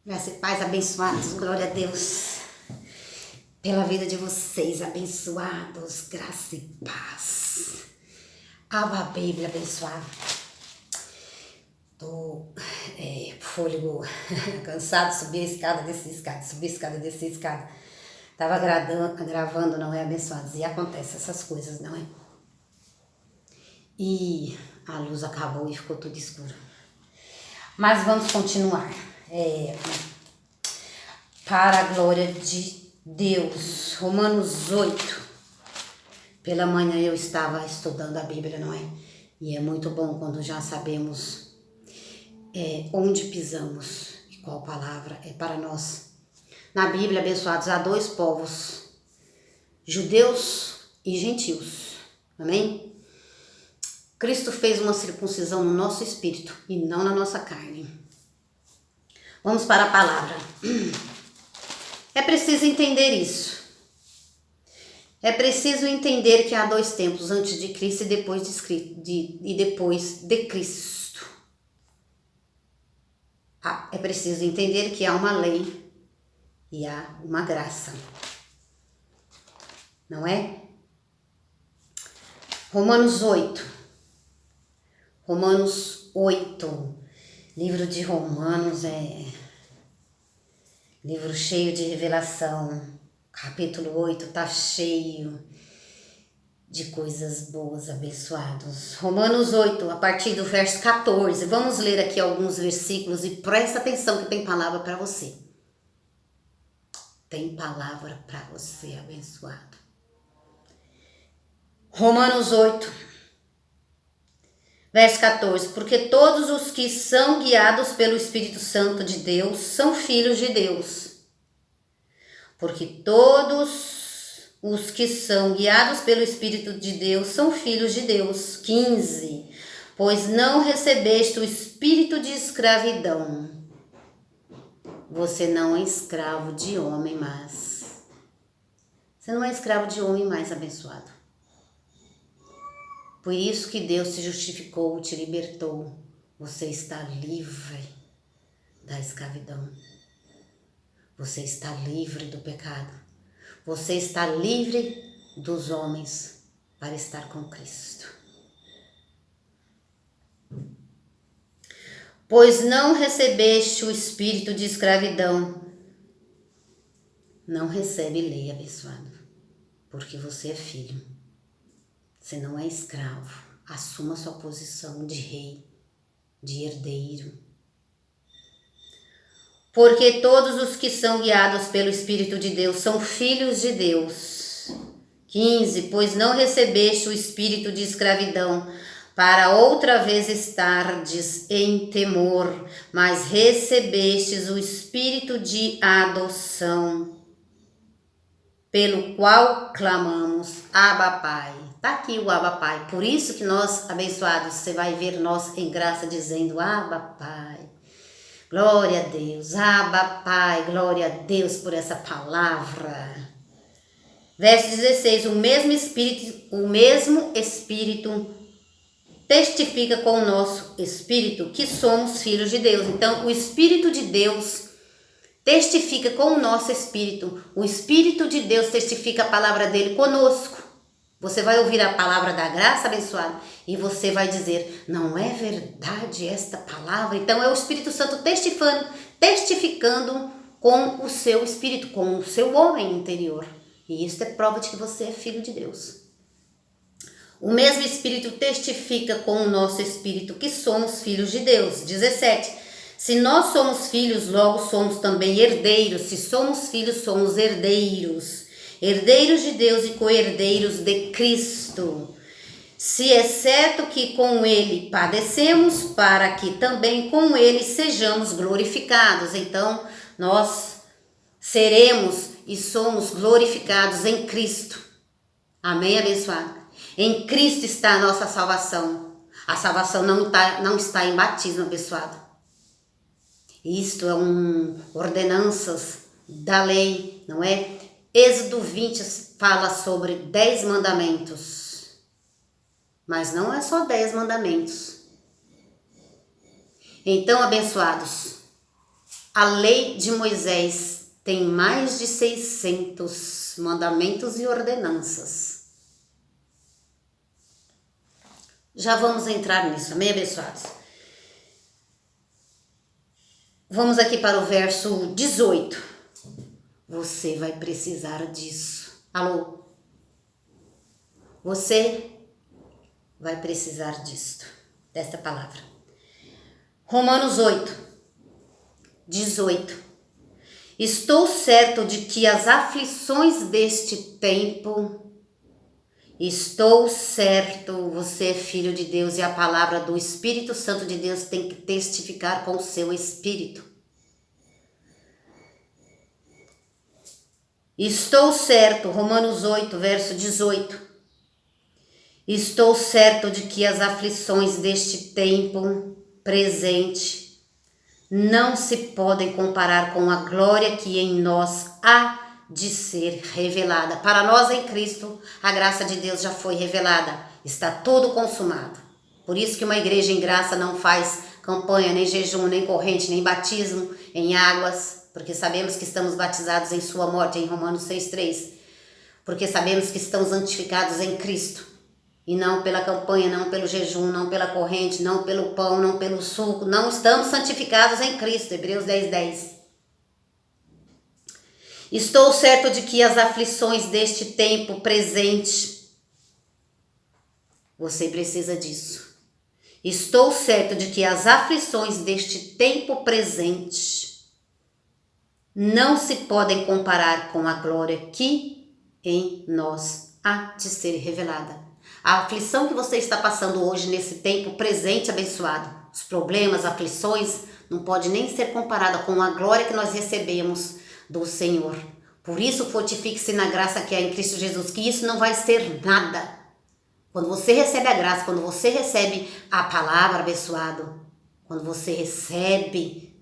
Graça e paz, abençoados, glória a Deus pela vida de vocês, abençoados, graça e paz. Abra a Bíblia, abençoado. Tô fôlego cansado, subir a escada, descer a escada, subir a escada, descer a escada. Tava gravando, não é, abençoados? E acontece essas coisas, não é? E a luz acabou e ficou tudo escuro. Mas vamos continuar. Para a glória de Deus. Romanos 8. Pela manhã eu estava estudando a Bíblia, não é? E é muito bom quando já sabemos onde pisamos e qual palavra é para nós. Na Bíblia, abençoados, há dois povos, judeus e gentios. Amém? Cristo fez uma circuncisão no nosso espírito e não na nossa carne. Vamos para a palavra. É preciso entender isso. É preciso entender que há dois tempos, antes de Cristo e depois de Cristo. É preciso entender que há uma lei e há uma graça. Não é? Romanos 8. Romanos 8. Livro de Romanos é livro cheio de revelação. Capítulo 8 tá cheio de coisas boas, abençoados. Romanos 8, a partir do verso 14. Vamos ler aqui alguns versículos e presta atenção que tem palavra para você. Tem palavra para você, abençoado. Romanos 8, verso 14. Porque todos os que são guiados pelo Espírito Santo de Deus são filhos de Deus. Porque todos os que são guiados pelo Espírito de Deus são filhos de Deus. 15. Pois não recebeste o espírito de escravidão. Você não é escravo de homem mais. Você não é escravo de homem mais, abençoado. Por isso que Deus te justificou, te libertou. Você está livre da escravidão. Você está livre do pecado. Você está livre dos homens para estar com Cristo. Pois não recebeste o espírito de escravidão. Não recebe lei, abençoado. Porque você é filho. Você não é escravo. Assuma sua posição de rei, de herdeiro. Porque todos os que são guiados pelo Espírito de Deus são filhos de Deus. 15. Pois não recebeste o espírito de escravidão, para outra vez estardes em temor, mas recebestes o espírito de adoção, pelo qual clamamos, Abba Pai. Está aqui o Abba Pai. Por isso que nós, abençoados, você vai ver nós em graça dizendo, Abba Pai. Glória a Deus, Abba Pai, glória a Deus por essa palavra. Verso 16, o mesmo Espírito testifica com o nosso Espírito que somos filhos de Deus. Então, o Espírito de Deus testifica com o nosso Espírito. O Espírito de Deus testifica a palavra dele conosco. Você vai ouvir a palavra da graça, abençoado, e você vai dizer, não é verdade esta palavra? Então é o Espírito Santo testificando com o seu espírito, com o seu homem interior. E isso é prova de que você é filho de Deus. O mesmo Espírito testifica com o nosso espírito que somos filhos de Deus. 17. Se nós somos filhos, logo somos também herdeiros. Se somos filhos, somos herdeiros. Herdeiros de Deus e co-herdeiros de Cristo. Se é certo que com ele padecemos, para que também com ele sejamos glorificados. Então, nós seremos e somos glorificados em Cristo. Amém, abençoado? Em Cristo está a nossa salvação. A salvação não está em batismo, abençoado. Isto é ordenanças da lei, não é? Êxodo 20 fala sobre 10 mandamentos. Mas não é só 10 mandamentos. Então, abençoados, a lei de Moisés tem mais de 600 mandamentos e ordenanças. Já vamos entrar nisso, amém, abençoados? Vamos aqui para o verso 18. Você vai precisar disso. Alô? Você vai precisar disto, desta palavra. Romanos 8, 18. Estou certo de que as aflições deste tempo, estou certo, você é filho de Deus e a palavra do Espírito Santo de Deus tem que testificar com o seu espírito. Estou certo, Romanos 8, verso 18. Estou certo de que as aflições deste tempo presente não se podem comparar com a glória que em nós há de ser revelada. Para nós em Cristo, a graça de Deus já foi revelada, está tudo consumado. Por isso que uma igreja em graça não faz campanha, nem jejum, nem corrente, nem batismo em águas, porque sabemos que estamos batizados em sua morte, em Romanos 6,3, porque sabemos que estamos santificados em Cristo. E não pela campanha, não pelo jejum, não pela corrente, não pelo pão, não pelo suco. Não estamos santificados em Cristo. Hebreus 10:10. Estou certo de que as aflições deste tempo presente, você precisa disso. Estou certo de que as aflições deste tempo presente não se podem comparar com a glória que em nós há de ser revelada. A aflição que você está passando hoje nesse tempo presente abençoado, os problemas, aflições, não pode nem ser comparada com a glória que nós recebemos do Senhor. Por isso, fortifique-se na graça que há em Cristo Jesus, que isso não vai ser nada. Quando você recebe a graça, quando você recebe a palavra abençoado, quando você recebe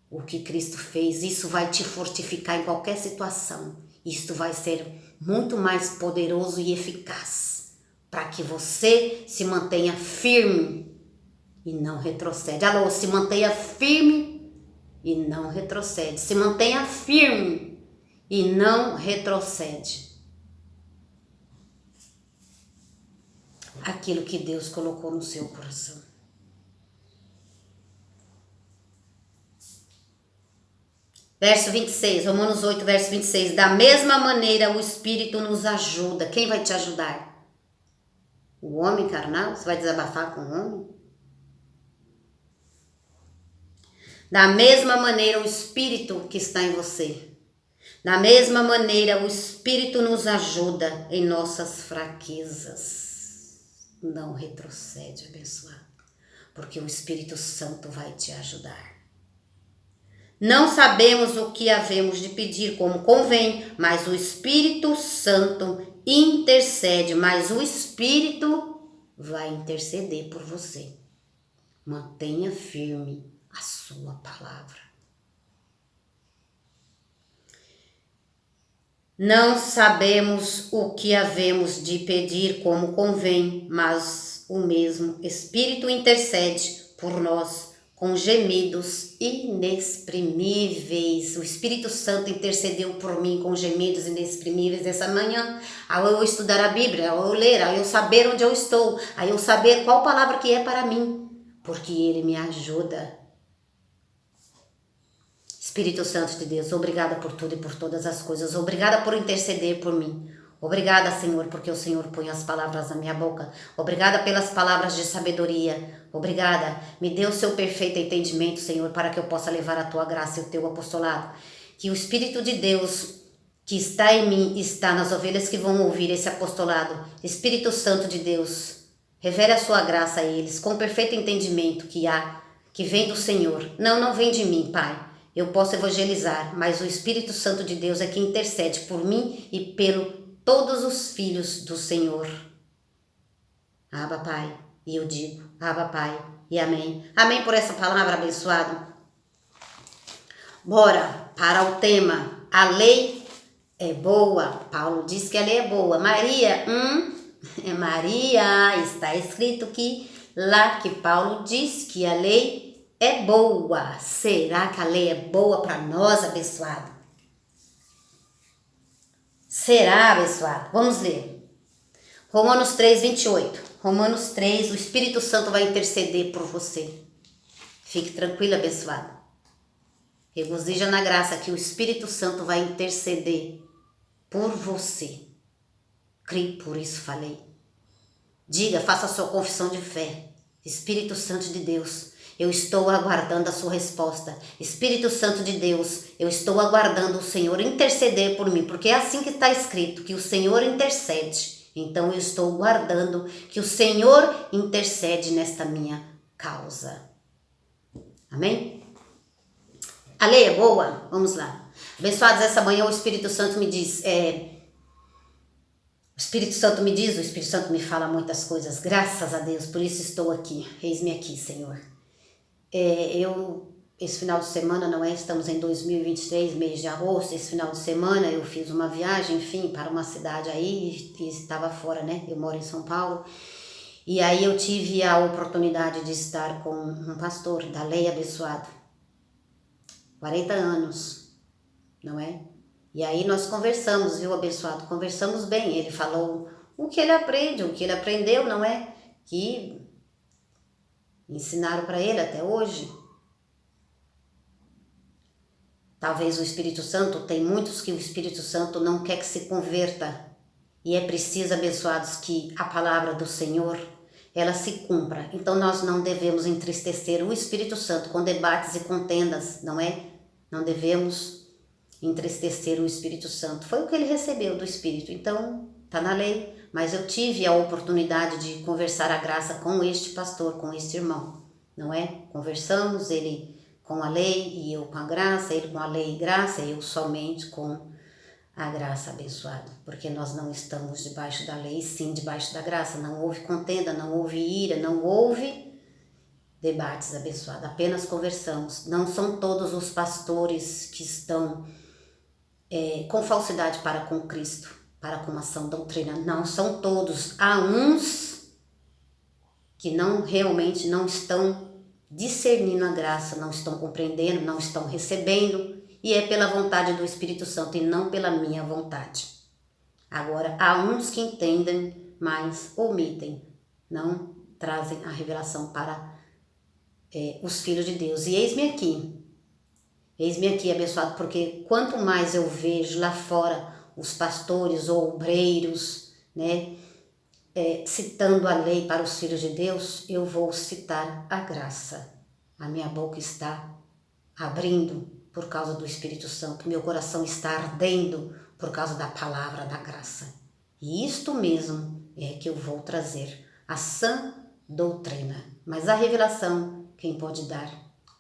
o que Cristo fez, isso vai te fortificar em qualquer situação. Isto vai ser muito mais poderoso e eficaz, para que você se mantenha firme e não retrocede. Alô, se mantenha firme e não retrocede. Se mantenha firme e não retrocede. Aquilo que Deus colocou no seu coração. Verso 26, Romanos 8, verso 26. Da mesma maneira o Espírito nos ajuda. Quem vai te ajudar? O homem carnal? Você vai desabafar com o homem? Da mesma maneira o Espírito que está em você. Da mesma maneira o Espírito nos ajuda em nossas fraquezas. Não retrocede, abençoado. Porque o Espírito Santo vai te ajudar. Não sabemos o que havemos de pedir como convém, mas o Espírito Santo intercede, mas o Espírito vai interceder por você. Mantenha firme a sua palavra. Não sabemos o que havemos de pedir como convém, mas o mesmo Espírito intercede por nós com gemidos inexprimíveis. O Espírito Santo intercedeu por mim com gemidos inexprimíveis essa manhã, ao eu estudar a Bíblia, ao eu ler, ao eu saber onde eu estou, ao eu saber qual palavra que é para mim, porque Ele me ajuda. Espírito Santo de Deus, obrigada por tudo e por todas as coisas, obrigada por interceder por mim. Obrigada, Senhor, porque o Senhor põe as palavras na minha boca. Obrigada pelas palavras de sabedoria. Obrigada. Me dê o seu perfeito entendimento, Senhor, para que eu possa levar a tua graça e o teu apostolado. Que o Espírito de Deus que está em mim está nas ovelhas que vão ouvir esse apostolado. Espírito Santo de Deus, revele a sua graça a eles com perfeito entendimento que vem do Senhor. Não vem de mim, Pai. Eu posso evangelizar, mas o Espírito Santo de Deus é que intercede por mim e pelo todos os filhos do Senhor. Abba, Pai. E eu digo, Abba, Pai. E amém. Amém por essa palavra abençoada. Bora para o tema. A lei é boa. Paulo diz que a lei é boa. Maria, Maria, está escrito que lá que Paulo diz que a lei é boa. Será que a lei é boa para nós, abençoado? Será, abençoado? Vamos ler. Romanos 3, 28. Romanos 3, o Espírito Santo vai interceder por você. Fique tranquilo, abençoado. Regozija na graça que o Espírito Santo vai interceder por você. Creio, por isso falei. Diga, faça a sua confissão de fé. Espírito Santo de Deus, eu estou aguardando a sua resposta. Espírito Santo de Deus, eu estou aguardando o Senhor interceder por mim, porque é assim que está escrito, que o Senhor intercede. Então eu estou guardando que o Senhor intercede nesta minha causa. Amém? A lei é boa? Vamos lá. Abençoados, essa manhã o Espírito Santo me diz, o Espírito Santo me fala muitas coisas, graças a Deus, por isso estou aqui. Eis-me aqui, Senhor. Esse final de semana, não é? Estamos em 2023, mês de agosto. Esse final de semana eu fiz uma viagem, enfim, para uma cidade aí e estava fora, né? Eu moro em São Paulo. E aí eu tive a oportunidade de estar com um pastor da Lei Abençoado. 40 anos, não é? E aí nós conversamos, viu, abençoado? Conversamos bem. Ele falou o que ele aprende, o que ele aprendeu, não é? Que ensinaram para ele até hoje. Talvez o Espírito Santo, tem muitos que o Espírito Santo não quer que se converta. E é preciso, abençoados, que a palavra do Senhor, ela se cumpra. Então nós não devemos entristecer o Espírito Santo com debates e contendas, não é? Não devemos entristecer o Espírito Santo. Foi o que ele recebeu do Espírito. Então, está na lei. Mas eu tive a oportunidade de conversar a graça com este pastor, com este irmão, não é? Conversamos, ele com a lei e eu com a graça, ele com a lei e graça, e eu somente com a graça, abençoada. Porque nós não estamos debaixo da lei, sim debaixo da graça. Não houve contenda, não houve ira, não houve debates, abençoado. Apenas conversamos. Não são todos os pastores que estão com falsidade para com Cristo, para com a sã doutrina. Não são todos. Há uns que realmente não estão discernindo a graça, não estão compreendendo, não estão recebendo, e é pela vontade do Espírito Santo e não pela minha vontade. Agora, há uns que entendem, mas omitem, não trazem a revelação para os filhos de Deus. E eis-me aqui, abençoado, porque quanto mais eu vejo lá fora os pastores ou obreiros, né, citando a lei para os filhos de Deus, eu vou citar a graça. A minha boca está abrindo por causa do Espírito Santo, meu coração está ardendo por causa da palavra da graça. E isto mesmo é que eu vou trazer, a sã doutrina. Mas a revelação, quem pode dar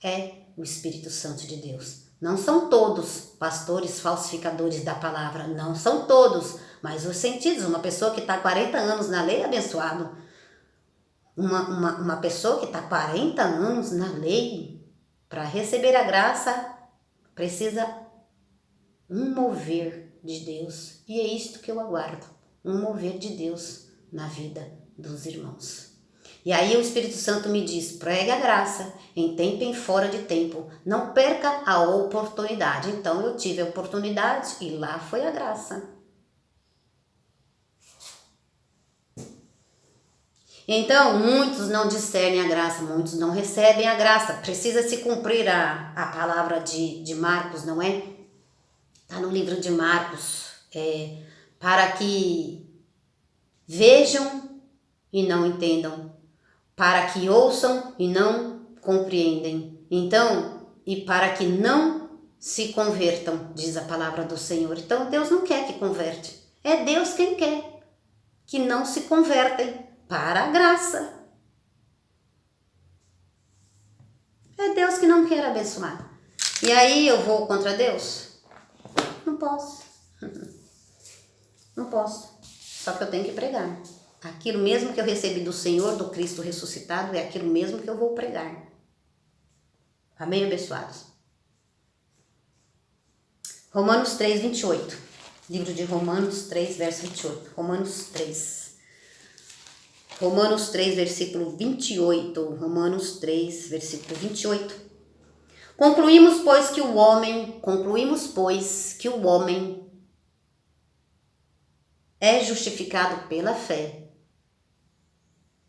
é o Espírito Santo de Deus. Não são todos pastores falsificadores da palavra, não são todos, mas os sentidos. Uma pessoa que está 40 anos na lei, abençoado, uma pessoa que está 40 anos na lei, para receber a graça, precisa um mover de Deus. E é isto que eu aguardo, um mover de Deus na vida dos irmãos. E aí o Espírito Santo me diz, pregue a graça, em tempo e em fora de tempo, não perca a oportunidade. Então eu tive a oportunidade e lá foi a graça. Então muitos não discernem a graça, muitos não recebem a graça. Precisa se cumprir a palavra de Marcos, não é? Está no livro de Marcos, para que vejam e não entendam, para que ouçam e não compreendem. Então, e para que não se convertam, diz a palavra do Senhor. Então, Deus não quer que converte. É Deus quem quer que não se convertem para a graça. É Deus que não quer abençoar. E aí eu vou contra Deus? Não posso. Não posso. Só que eu tenho que pregar. Aquilo mesmo que eu recebi do Senhor, do Cristo ressuscitado, é aquilo mesmo que eu vou pregar. Amém, abençoados? Romanos 3, 28. Livro de Romanos 3, verso 28. Romanos 3. Romanos 3, versículo 28. Romanos 3, versículo 28. Concluímos, pois, que o homem é justificado pela fé,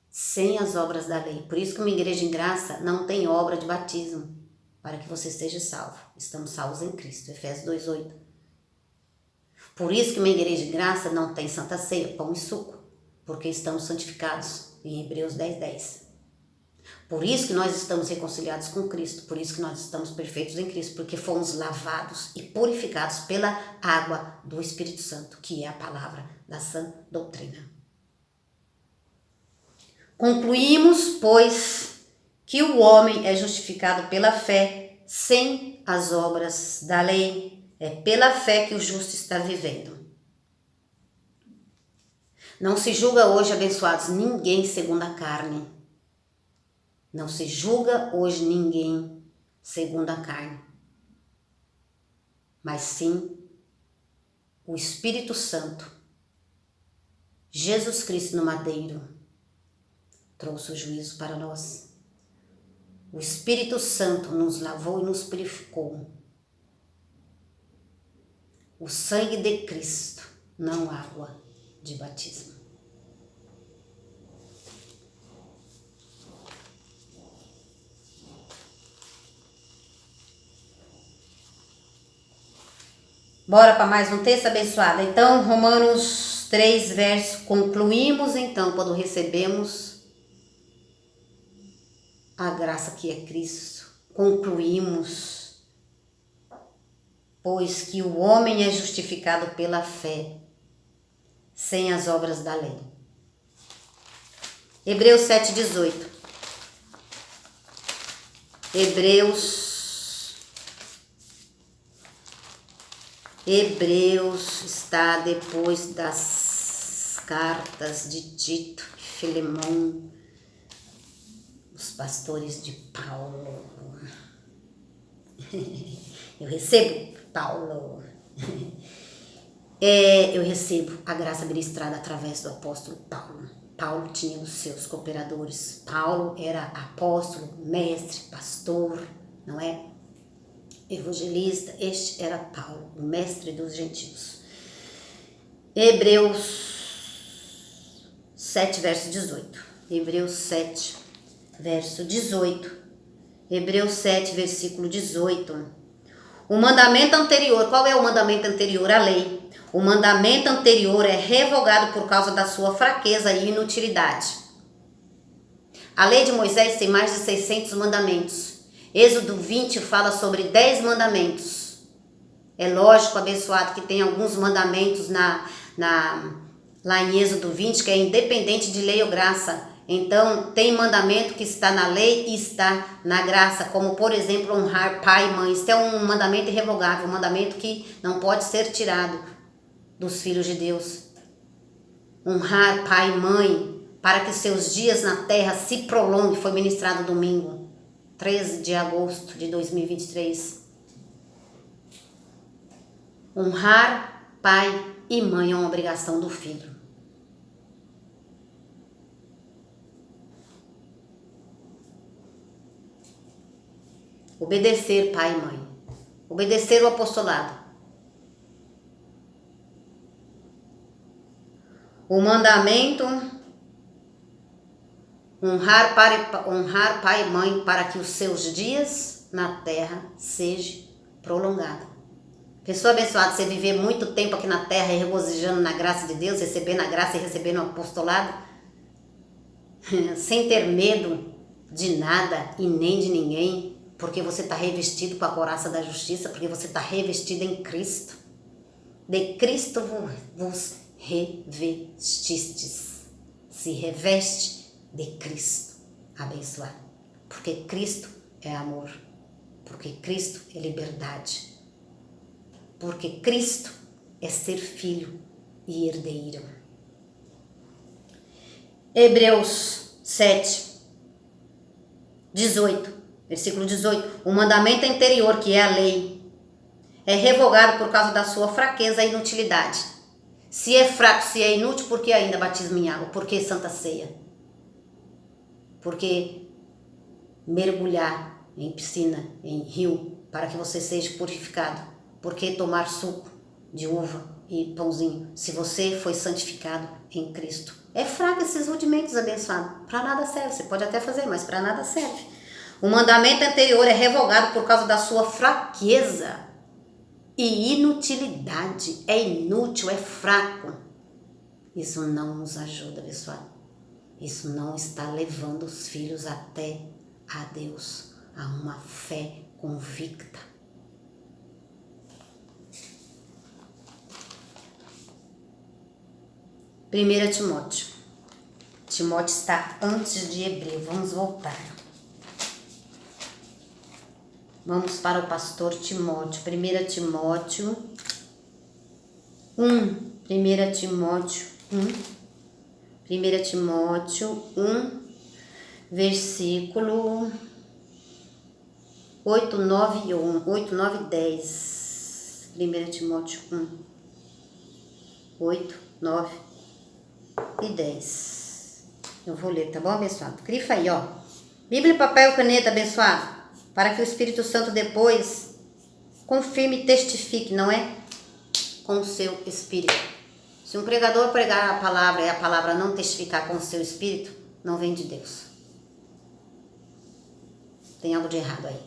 sem as obras da lei. Por isso que uma igreja em graça não tem obra de batismo, para que você esteja salvo. Estamos salvos em Cristo. Efésios 2:8. Por isso que uma igreja em graça não tem santa ceia, pão e suco, porque estamos santificados, em Hebreus 10:10. Por isso que nós estamos reconciliados com Cristo, por isso que nós estamos perfeitos em Cristo, porque fomos lavados e purificados pela água do Espírito Santo, que é a palavra da sã doutrina. Concluímos, pois, que o homem é justificado pela fé, sem as obras da lei. É pela fé que o justo está vivendo. Não se julga hoje, abençoados, ninguém segundo a carne. Não se julga hoje ninguém segundo a carne. Mas sim o Espírito Santo, Jesus Cristo no madeiro, trouxe o juízo para nós. O Espírito Santo nos lavou e nos purificou. O sangue de Cristo, não água de batismo. Bora para mais um texto, abençoado. Então, Romanos 3, verso. Concluímos então, quando recebemos a graça que é Cristo. Concluímos, pois que o homem é justificado pela fé, sem as obras da lei. Hebreus 7:18. Hebreus está depois das cartas de Tito e Filemão, os pastores de Paulo. Eu recebo, Paulo. Eu recebo a graça ministrada através do apóstolo Paulo. Paulo tinha os seus cooperadores. Paulo era apóstolo, mestre, pastor, não é? Evangelista. Este era Paulo, o mestre dos gentios. Hebreus 7, verso 18. Hebreus 7, verso 18. Hebreus 7, versículo 18. O mandamento anterior, qual é o mandamento anterior? A lei. O mandamento anterior é revogado por causa da sua fraqueza e inutilidade. A lei de Moisés tem mais de 600 mandamentos. Êxodo 20 fala sobre 10 mandamentos. É lógico, abençoado, que tem alguns mandamentos lá em Êxodo 20 que é independente de lei ou graça. Então, tem mandamento que está na lei e está na graça, como, por exemplo, honrar pai e mãe. Isso é um mandamento irrevogável, um mandamento que não pode ser tirado dos filhos de Deus. Honrar pai e mãe para que seus dias na terra se prolonguem, foi ministrado domingo, 13 de agosto de 2023. Honrar pai e mãe é uma obrigação do filho. Obedecer pai e mãe. Obedecer o apostolado. O mandamento, honrar pai e mãe para que os seus dias na terra sejam prolongados. Pessoa abençoada, você viver muito tempo aqui na terra regozijando na graça de Deus, recebendo a graça e recebendo o apostolado, sem ter medo de nada e nem de ninguém, porque você está revestido com a couraça da justiça, porque você está revestido em Cristo. De Cristo vos revestistes. Se reveste de Cristo, abençoado. Porque Cristo é amor. Porque Cristo é liberdade. Porque Cristo é ser filho e herdeiro. Hebreus 7, 18, versículo 18. O mandamento anterior, que é a lei, é revogado por causa da sua fraqueza e inutilidade. Se é fraco, se é inútil, por que ainda batismo em água? Por que Santa Ceia? Porque mergulhar em piscina, em rio, para que você seja purificado. Por que tomar suco de uva e pãozinho, se você foi santificado em Cristo? É fraco esses rudimentos, abençoado. Para nada serve. Você pode até fazer, mas para nada serve. O mandamento anterior é revogado por causa da sua fraqueza e inutilidade. É inútil, é fraco. Isso não nos ajuda, abençoado. Isso não está levando os filhos até a Deus, a uma fé convicta. Primeira Timóteo. Timóteo está antes de Hebreu. Vamos voltar. Vamos para o pastor Timóteo. 1 Timóteo 1. 1 Timóteo 1. 1 Timóteo 1, versículo 8, 9 e 10. 1 Timóteo 1, 8, 9 e 10. Eu vou ler, tá bom, abençoado? Grifa aí, ó. Bíblia, papel e caneta, abençoado. Para que o Espírito Santo depois confirme e testifique, não é? Com o seu espírito. Se um pregador pregar a palavra e a palavra não testificar com o seu espírito, não vem de Deus. Tem algo de errado aí.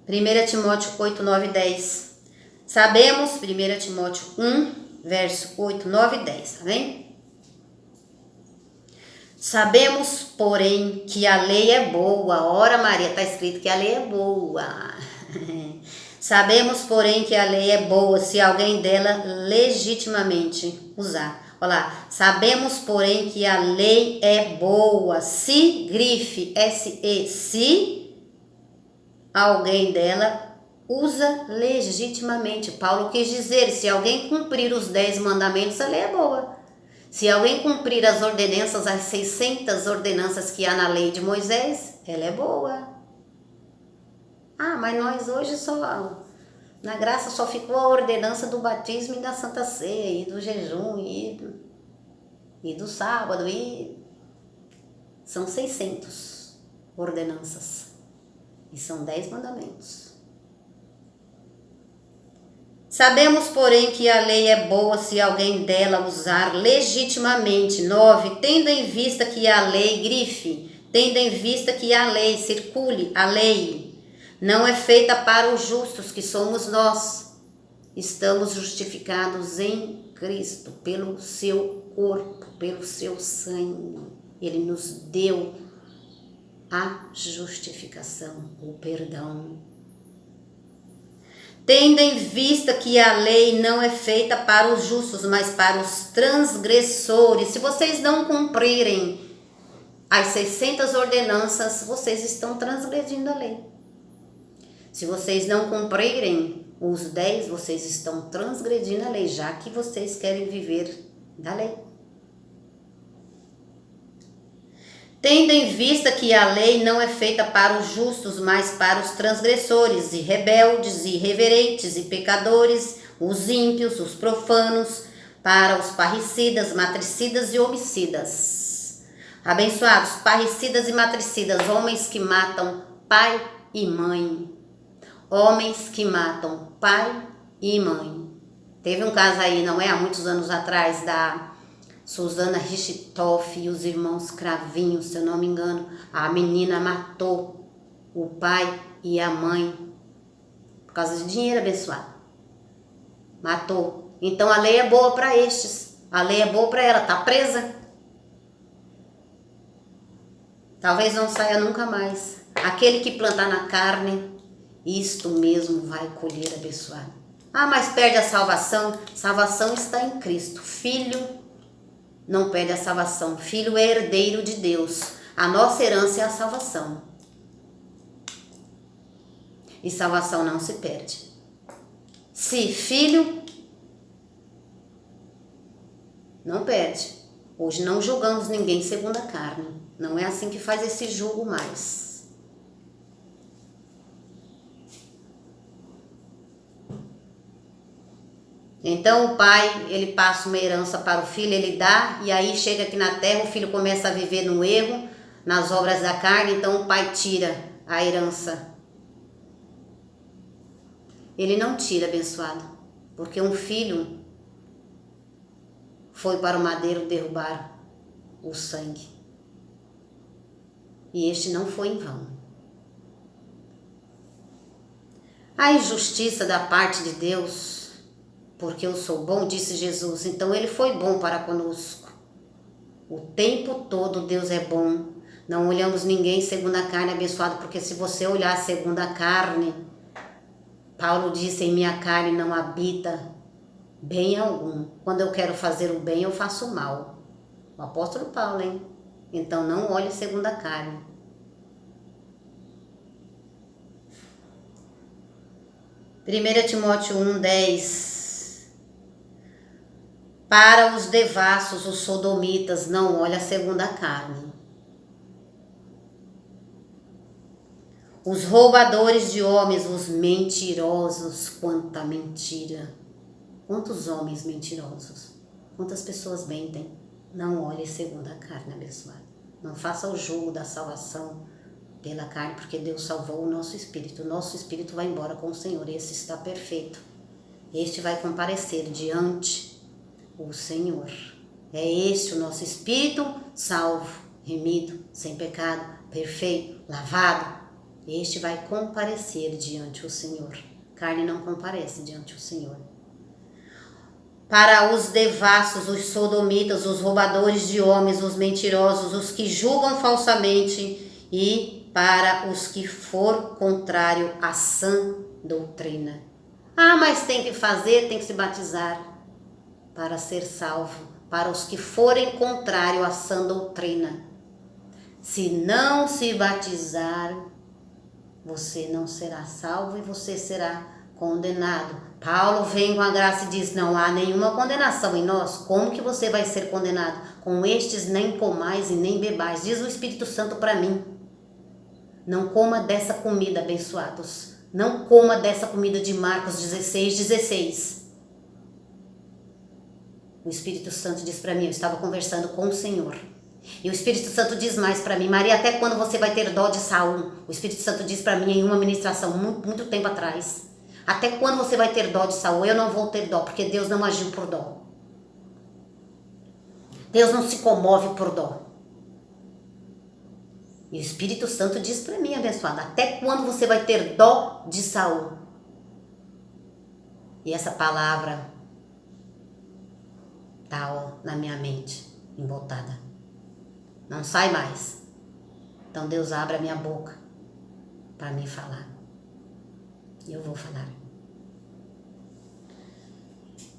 1 Timóteo 8, 9 e 10. Sabemos, 1 Timóteo 1, verso 8, 9 e 10, tá bem? Sabemos, porém, que a lei é boa. Ora, Maria, está escrito que a lei é boa. Sabemos, porém, que a lei é boa se alguém dela legitimamente usar. Olha lá. Sabemos, porém, que a lei é boa se, grife, S-E, se alguém dela usa legitimamente. Paulo quis dizer, se alguém cumprir os 10 mandamentos, a lei é boa. Se alguém cumprir as ordenanças, as 600 ordenanças que há na lei de Moisés, ela é boa. Ah, mas nós hoje só, na graça só ficou a ordenança do batismo e da Santa Ceia, e do jejum, e do sábado, e são 600 ordenanças, e são 10 mandamentos. Sabemos, porém, que a lei é boa se alguém dela usar legitimamente. 9. Tendo em vista que a lei, grife, tendo em vista que a lei, circule, a lei não é feita para os justos, que somos nós. Estamos justificados em Cristo, pelo seu corpo, pelo seu sangue. Ele nos deu a justificação, o perdão. Tendo em vista que a lei não é feita para os justos, mas para os transgressores. Se vocês não cumprirem as 600 ordenanças, vocês estão transgredindo a lei. Se vocês não cumprirem os 10, vocês estão transgredindo a lei, já que vocês querem viver da lei. Tendo em vista que a lei não é feita para os justos, mas para os transgressores, e rebeldes, e irreverentes, e pecadores, os ímpios, os profanos, para os parricidas, matricidas e homicidas. Abençoados, parricidas e matricidas, homens que matam pai e mãe. Homens que matam pai e mãe. Teve um caso aí, não é? Há muitos anos atrás, da Susana Richthofen e os irmãos Cravinho, se eu não me engano. A menina matou o pai e a mãe por causa de dinheiro, abençoado. Matou. Então a lei é boa para estes. A lei é boa para ela, tá presa. Talvez não saia nunca mais. Aquele que plantar na carne, isto mesmo vai colher, abençoado. Ah, mas perde a salvação. Salvação está em Cristo. Filho não perde a salvação. Filho é herdeiro de Deus. A nossa herança é a salvação. E salvação não se perde. Se filho, não perde. Hoje não julgamos ninguém segundo a carne. Não é assim que faz esse julgo mais. Então o pai, ele passa uma herança para o filho, ele dá, e aí chega aqui na terra, o filho começa a viver no erro, nas obras da carne, então o pai tira a herança. Ele não tira, abençoado, porque um filho foi para o madeiro derrubar o sangue. E este não foi em vão. A injustiça da parte de Deus, porque eu sou bom, disse Jesus, então ele foi bom para conosco. O tempo todo Deus é bom. Não olhamos ninguém segundo a carne, abençoado, porque se você olhar segundo a carne, Paulo disse, em minha carne não habita bem algum. Quando eu quero fazer o bem, eu faço o mal. O apóstolo Paulo, hein? Então não olhe segundo a carne. 1 Timóteo 1:10. Para os devassos, os sodomitas, não olha segundo a carne. Os roubadores de homens, os mentirosos, quanta mentira. Quantos homens mentirosos, quantas pessoas mentem. Não olhe segundo a carne, abençoado. Não faça o jogo da salvação pela carne, porque Deus salvou o nosso espírito. O nosso espírito vai embora com o Senhor, esse está perfeito. Este vai comparecer diante o Senhor. É este o nosso espírito salvo, remido, sem pecado, perfeito, lavado. Este vai comparecer diante o Senhor. Carne não comparece diante o Senhor. Para os devassos, os sodomitas, os roubadores de homens, os mentirosos, os que julgam falsamente e para os que for contrário à sã doutrina. Ah, mas tem que fazer, tem que se batizar para ser salvo. Para os que forem contrário à sã doutrina. Se não se batizar, você não será salvo e você será condenado. Paulo vem com a graça e diz, não há nenhuma condenação em nós. Como que você vai ser condenado? Com estes nem comais e nem bebais. Diz o Espírito Santo para mim. Não coma dessa comida, abençoados. Não coma dessa comida de Marcos 16:16. O Espírito Santo diz para mim, eu estava conversando com o Senhor. E o Espírito Santo diz mais para mim, Maria, até quando você vai ter dó de Saul? O Espírito Santo diz para mim em uma ministração muito tempo atrás. Até quando você vai ter dó de Saul? Eu não vou ter dó, porque Deus não agiu por dó. Deus não se comove por dó. E o Espírito Santo diz para mim, abençoada, até quando você vai ter dó de Saul? E essa palavra está na minha mente, embotada. Não sai mais. Então Deus abre a minha boca para me falar. E eu vou falar.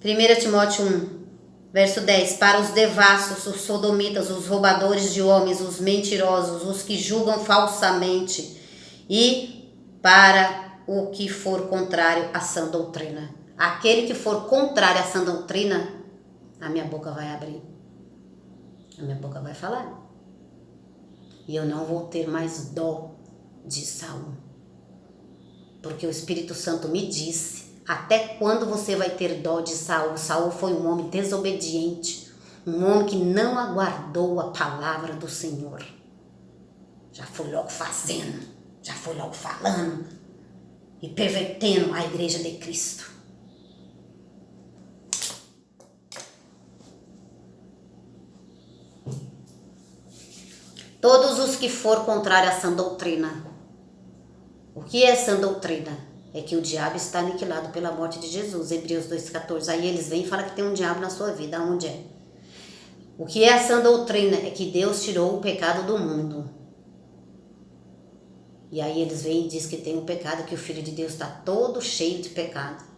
1 Timóteo 1, verso 10. Para os devassos, os sodomitas, os roubadores de homens, os mentirosos, os que julgam falsamente e para o que for contrário à sã doutrina. Aquele que for contrário à sã doutrina, a minha boca vai abrir. A minha boca vai falar. E eu não vou ter mais dó de Saul. Porque o Espírito Santo me disse, até quando você vai ter dó de Saul? Saul foi um homem desobediente, um homem que não aguardou a palavra do Senhor. Já foi logo fazendo, já foi logo falando e pervertendo a igreja de Cristo. Todos os que for contrário à sã doutrina. O que é sã doutrina? É que o diabo está aniquilado pela morte de Jesus, Hebreus 2,14. Aí eles vêm e falam que tem um diabo na sua vida. Aonde é? O que é a sã doutrina? É que Deus tirou o pecado do mundo. E aí eles vêm e dizem que tem um pecado, que o Filho de Deus está todo cheio de pecado.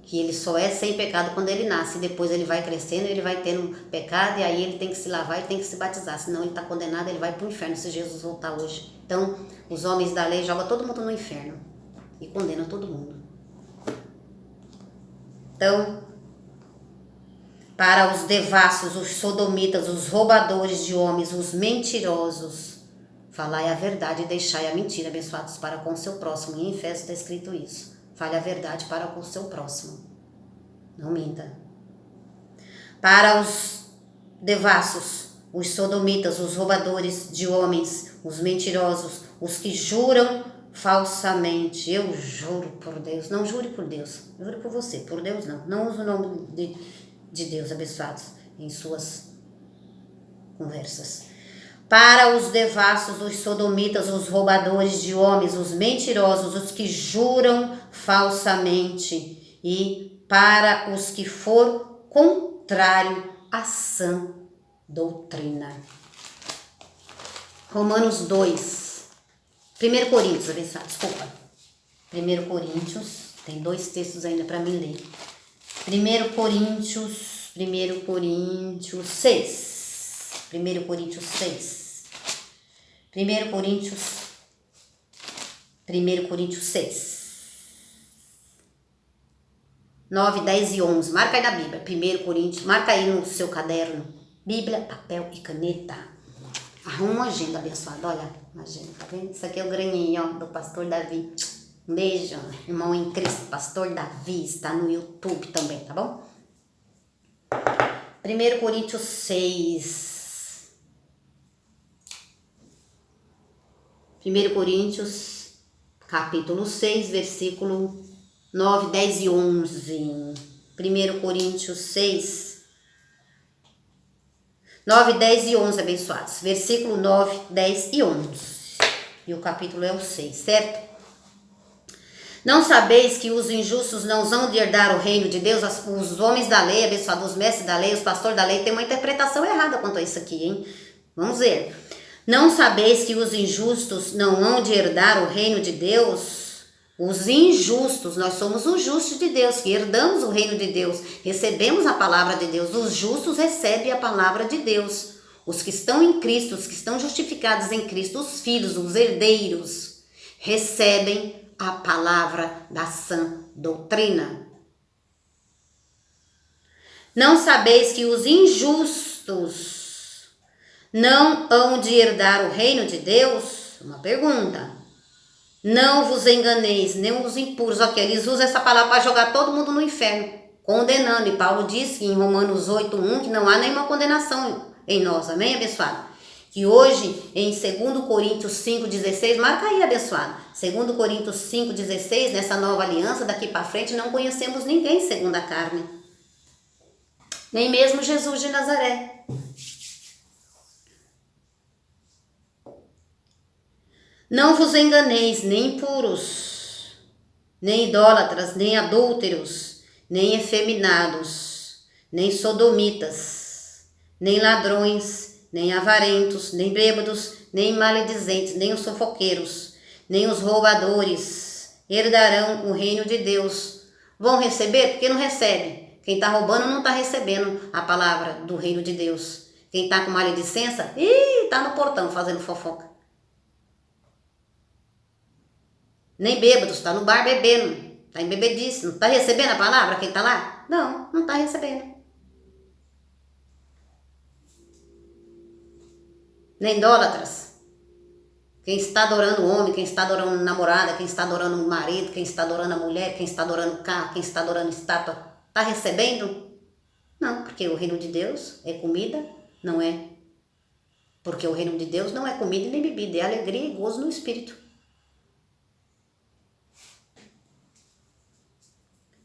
Que ele só é sem pecado quando ele nasce. E depois ele vai crescendo, ele vai tendo pecado, e aí ele tem que se lavar e tem que se batizar. Senão ele está condenado, ele vai para o inferno se Jesus voltar hoje. Então, os homens da lei jogam todo mundo no inferno. E condenam todo mundo. Então, para os devassos, os sodomitas, os roubadores de homens, os mentirosos, falai a verdade e deixai a mentira, abençoados para com o seu próximo. E em Efésios está escrito isso. Fale a verdade para com o seu próximo. Não minta. Para os devassos, os sodomitas, os roubadores de homens, os mentirosos, os que juram falsamente. Eu juro por Deus. Não jure por Deus. Jure por você. Por Deus não. Não use o nome de Deus abençoados em suas conversas. Para os devassos, os sodomitas, os roubadores de homens, os mentirosos, os que juram falsamente, e para os que for contrário à sã doutrina. Romanos 2. 1 Coríntios, abençoado, desculpa. 1 Coríntios, tem 2 textos ainda para mim ler. 1 Coríntios 6. 1 Coríntios 6. 1 Coríntios 6. 9, 10 e 11. Marca aí na Bíblia. 1 Coríntios. Marca aí no seu caderno. Bíblia, papel e caneta. Arruma uma agenda, abençoada. Olha, uma agenda, tá vendo? Isso aqui é o graninho, ó, do pastor Davi. Um beijo, irmão em Cristo. Pastor Davi está no YouTube também, tá bom? 1 Coríntios 6. 1 Coríntios, capítulo 6, versículo 9, 10 e 11. 1 Coríntios 6, 9, 10 e 11, abençoados. Versículo 9, 10 e 11. E o capítulo é o 6, certo? Não sabeis que os injustos não vão de herdar o reino de Deus? Os homens da lei, abençoados, os mestres da lei, os pastores da lei, tem uma interpretação errada quanto a isso aqui, hein? Vamos ver. Não sabeis que os injustos não hão de herdar o reino de Deus? Os injustos, nós somos os justos de Deus, que herdamos o reino de Deus, recebemos a palavra de Deus. Os justos recebem a palavra de Deus. Os que estão em Cristo, os que estão justificados em Cristo, os filhos, os herdeiros, recebem a palavra da sã doutrina. Não sabeis que os injustos não hão de herdar o reino de Deus? Uma pergunta. Não vos enganeis, nem os impuros. Ok, eles usam essa palavra para jogar todo mundo no inferno, condenando. E Paulo diz que em Romanos 8:1 que não há nenhuma condenação em nós. Amém, abençoado? Que hoje, em 2 Coríntios 5:16, marca aí, abençoado. 2 Coríntios 5:16, nessa nova aliança, daqui para frente, não conhecemos ninguém segundo a carne. Nem mesmo Jesus de Nazaré. Não vos enganeis, nem impuros, nem idólatras, nem adúlteros, nem efeminados, nem sodomitas, nem ladrões, nem avarentos, nem bêbados, nem maledizentes, nem os fofoqueiros, nem os roubadores herdarão o reino de Deus. Vão receber? Porque não recebe. Quem está roubando não está recebendo a palavra do reino de Deus. Quem está com maledicência, está no portão fazendo fofoca. Nem bêbados, está no bar bebendo, está em bebedice, não está recebendo a palavra quem está lá? Não, não está recebendo. Nem idólatras. Quem está adorando o homem, quem está adorando namorada, quem está adorando o marido, quem está adorando a mulher, quem está adorando o carro, quem está adorando estátua, está recebendo? Não, porque o reino de Deus é comida, não é. Porque o reino de Deus não é comida nem bebida, é alegria e gozo no Espírito.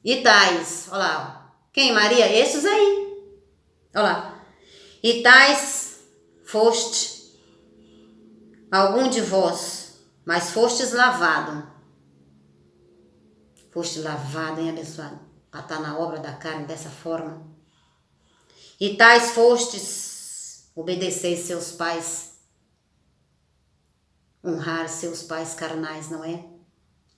E tais, olha lá, quem, Maria? Esses aí, olha lá. E tais foste algum de vós, mas fostes lavado. Foste lavado, hein, abençoado? Para estar na obra da carne dessa forma. E tais fostes, obedeceis seus pais, honrar seus pais carnais, não é?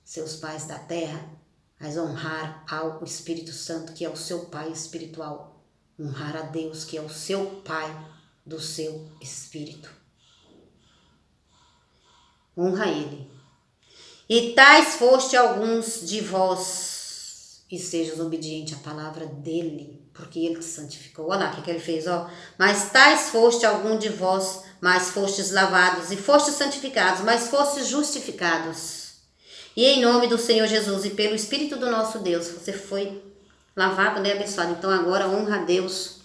Seus pais da terra. Mas honrar ao Espírito Santo, que é o seu Pai espiritual. Honrar a Deus, que é o seu Pai do seu Espírito. Honra Ele. E tais foste alguns de vós, e sejas obediente à palavra dEle, porque Ele te santificou. Olha lá o que Ele fez, ó. Mas tais foste algum de vós, mas fostes lavados, e fostes santificados, mas fostes justificados. E em nome do Senhor Jesus e pelo Espírito do nosso Deus, você foi lavado, né, abençoado? Então agora honra a Deus,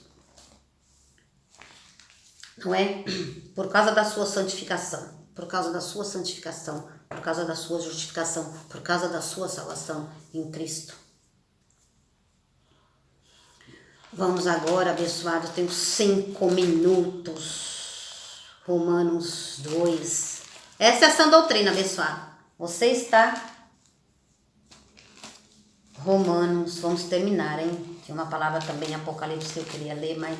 não é? Por causa da sua santificação, por causa da sua santificação, por causa da sua justificação, por causa da sua salvação em Cristo. Vamos agora, abençoado, tenho 5 minutos. Romanos 2. Essa é a sã doutrina, abençoado. Você está... Romanos, vamos terminar, hein? Tinha uma palavra também, Apocalipse, que eu queria ler, mas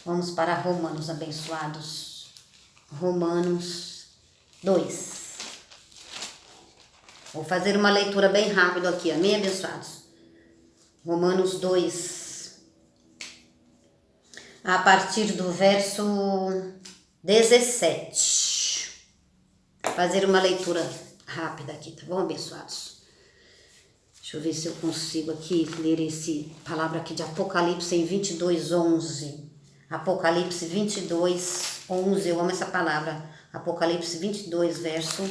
vamos para Romanos, abençoados. Romanos 2. Vou fazer uma leitura bem rápida aqui, amém, abençoados? Romanos 2. A partir do verso 17. Fazer uma leitura rápida aqui, tá bom, abençoados? Deixa eu ver se eu consigo aqui ler esse palavra aqui de Apocalipse em 22:11. Apocalipse 22:11. Eu amo essa palavra. Apocalipse 22, verso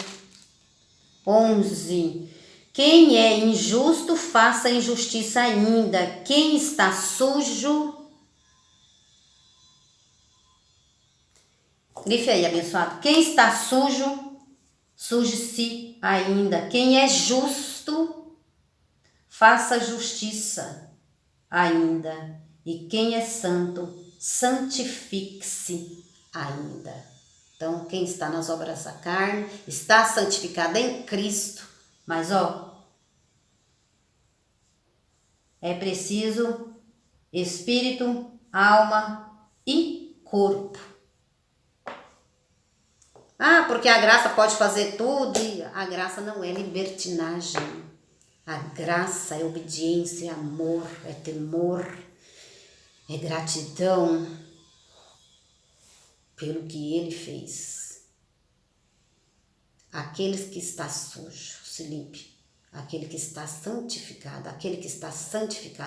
11. Quem é injusto, faça injustiça ainda. Quem está sujo... Grife aí, abençoado. Quem está sujo, suje-se ainda. Quem é justo... faça justiça ainda, e quem é santo, santifique-se ainda. Então, quem está nas obras da carne, está santificado em Cristo, mas é preciso espírito, alma e corpo. Porque a graça pode fazer tudo, e a graça não é libertinagem. A graça é obediência, é amor, é temor, é gratidão pelo que Ele fez. Aquele que está sujo, se limpe. Aquele que está santificado,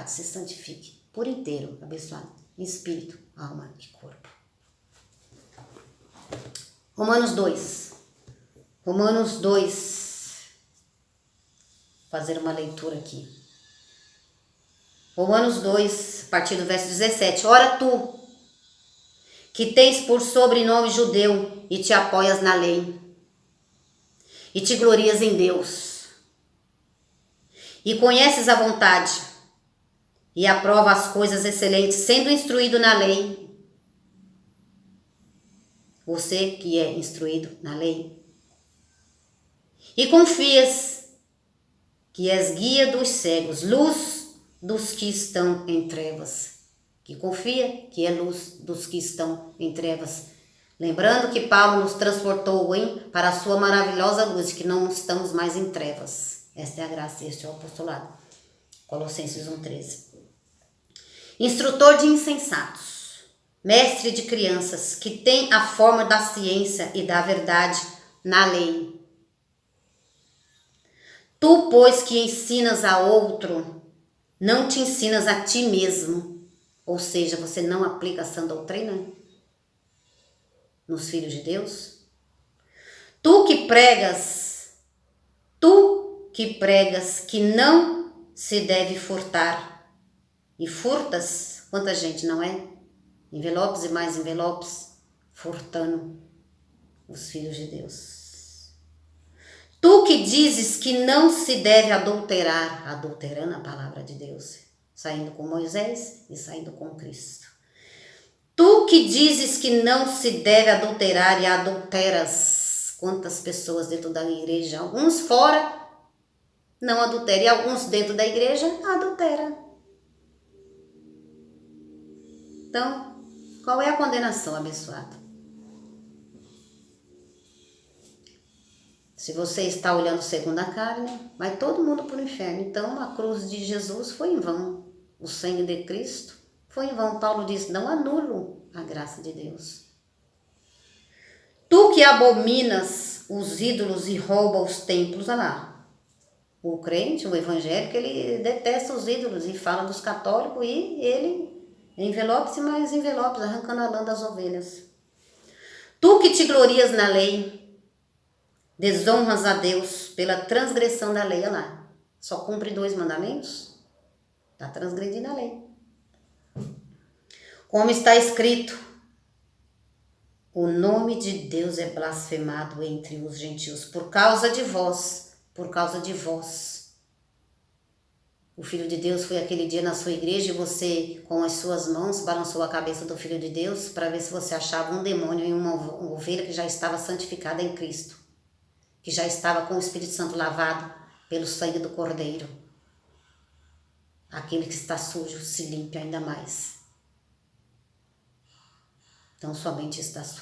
se santifique por inteiro, abençoado, em espírito, alma e corpo. Romanos 2. Romanos 2. Fazer uma leitura aqui. Romanos 2, a partir do verso 17. Ora tu, que tens por sobrenome judeu e te apoias na lei, e te glorias em Deus, e conheces a vontade, e aprova as coisas excelentes, sendo instruído na lei. Você que é instruído na lei. E confias que és guia dos cegos, luz dos que estão em trevas. Que confia que é luz dos que estão em trevas. Lembrando que Paulo nos transportou para a sua maravilhosa luz, que não estamos mais em trevas. Esta é a graça, este é o apostolado. Colossenses 1:13. Instrutor de insensatos, mestre de crianças, que tem a forma da ciência e da verdade na lei. Tu, pois, que ensinas a outro, não te ensinas a ti mesmo. Ou seja, você não aplica a sã doutrina nos filhos de Deus. Tu que pregas que não se deve furtar. E furtas, quanta gente, não é? Envelopes e mais envelopes, furtando os filhos de Deus. Tu que dizes que não se deve adulterar, adulterando a palavra de Deus, saindo com Moisés e saindo com Cristo. Tu que dizes que não se deve adulterar e adulteras. Quantas pessoas dentro da igreja, alguns fora não adulteram e alguns dentro da igreja adulteram. Então, qual é a condenação, abençoado? Se você está olhando segundo a carne, vai todo mundo para o inferno. Então, a cruz de Jesus foi em vão. O sangue de Cristo foi em vão. Paulo diz, não anulo a graça de Deus. Tu que abominas os ídolos e rouba os templos, olha lá. O crente, o evangélico, ele detesta os ídolos e fala dos católicos e ele envelopes e mais envelopes, arrancando a lã das ovelhas. Tu que te glorias na lei, desonras a Deus pela transgressão da lei, olha lá. Só cumpre 2 mandamentos? Está transgredindo a lei. Como está escrito, o nome de Deus é blasfemado entre os gentios por causa de vós, por causa de vós. O Filho de Deus foi aquele dia na sua igreja e você, com as suas mãos, balançou a cabeça do Filho de Deus para ver se você achava um demônio em uma ovelha que já estava santificada em Cristo, que já estava com o Espírito Santo lavado pelo sangue do Cordeiro. Aquele que está sujo se limpe ainda mais. Então sua mente está suja.